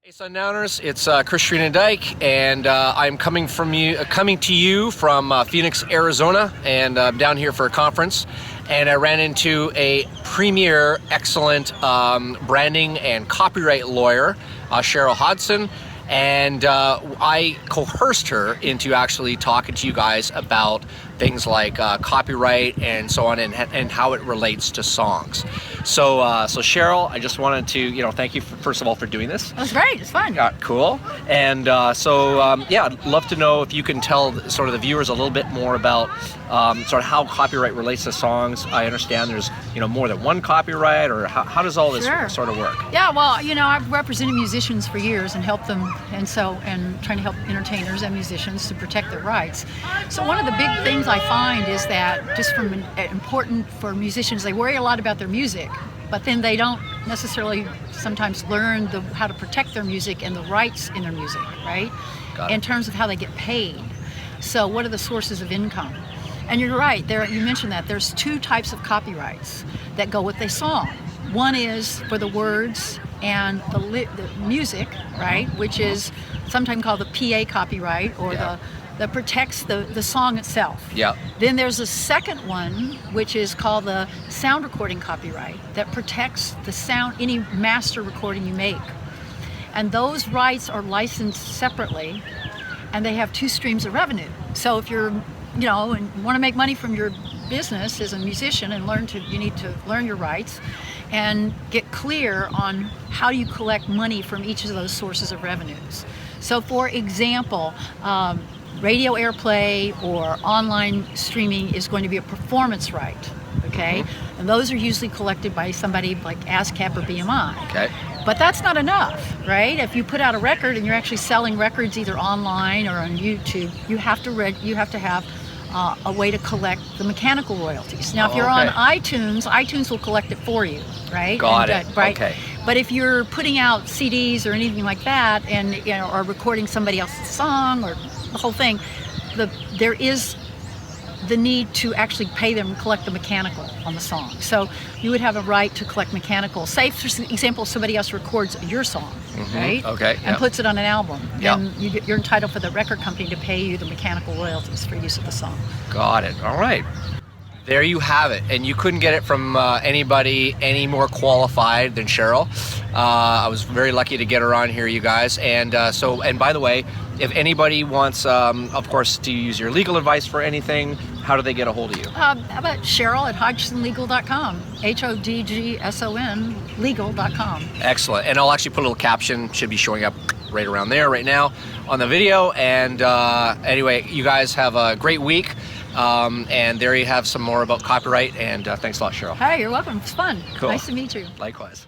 Hey Sundowners, it's Christian Dyke, and I'm coming to you from Phoenix, Arizona, and I'm down here for a conference. And I ran into a premier, excellent branding and copyright lawyer, Cheryl Hodgson, and I coerced her into actually talking to you guys about things like copyright and so on, and how it relates to songs. So Cheryl, I just wanted to, thank you first of all for doing this. That was great. It's fun. Cool. And yeah, I'd love to know if you can tell sort of the viewers a little bit more about sort of how copyright relates to songs. I understand there's more than one copyright, or how does all this sort of work? Yeah, well, I've represented musicians for years and helped them, and trying to help entertainers and musicians to protect their rights. So one of the big things I find is that just important for musicians, they worry a lot about their music, but then they don't necessarily sometimes learn how to protect their music and the rights in their music, right? In terms of how they get paid. So what are the sources of income? And you're right, you mentioned that there's two types of copyrights that go with a song. One is for the words and the music, right, which is sometimes called the PA copyright, or that protects the song itself. Yeah. Then there's a second one, which is called the sound recording copyright, that protects the sound, any master recording you make. And those rights are licensed separately, and they have two streams of revenue. So if you're, and want to make money from your business as a musician, and you need to learn your rights and get clear on how you collect money from each of those sources of revenues. So for example, radio airplay or online streaming is going to be a performance right, okay? Mm-hmm. And those are usually collected by somebody like ASCAP or BMI. Okay. But that's not enough, right? If you put out a record and you're actually selling records either online or on YouTube, you have to have a way to collect the mechanical royalties. Now, if you're on iTunes will collect it for you, right? Got it. Right? Okay. But if you're putting out CDs or anything like that, and or recording somebody else's song or the whole thing, there is the need to actually pay them and collect the mechanical on the song. So you would have a right to collect mechanical. Say, for example, somebody else records your song, right? Okay. And puts it on an album. Then you're entitled for the record company to pay you the mechanical royalties for use of the song. Got it. All right. There you have it, and you couldn't get it from anybody any more qualified than Cheryl. I was very lucky to get her on here, you guys. And and by the way, if anybody wants, of course, to use your legal advice for anything, how do they get a hold of you? How about Cheryl at HodgsonLegal.com, HODGSON legal.com. Excellent, and I'll actually put a little caption, should be showing up right around there right now on the video. And anyway, you guys have a great week. And there you have some more about copyright, and thanks a lot, Cheryl. Hey, you're welcome. It's fun. Cool. Nice to meet you. Likewise.